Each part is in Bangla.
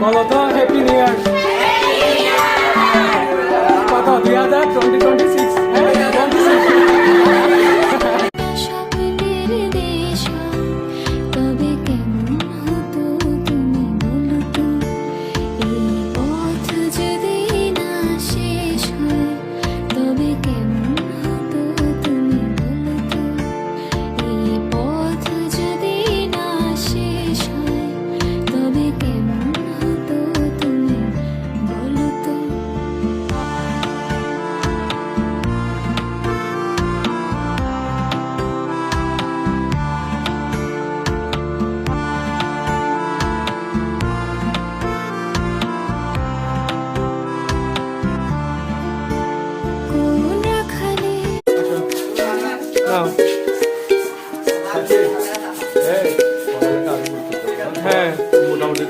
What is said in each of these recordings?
বলো তো হ্যাপি নিউ ইয়ার। কত 2026? হ্যাঁ মোটামুটি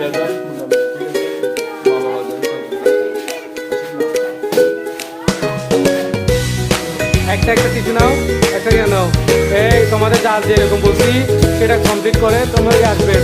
একটা একটা টিচু নাও, একটা নাও। এই তোমাদের যা যেরকম বলছি সেটা কমপ্লিট করে তোমরা আসবে।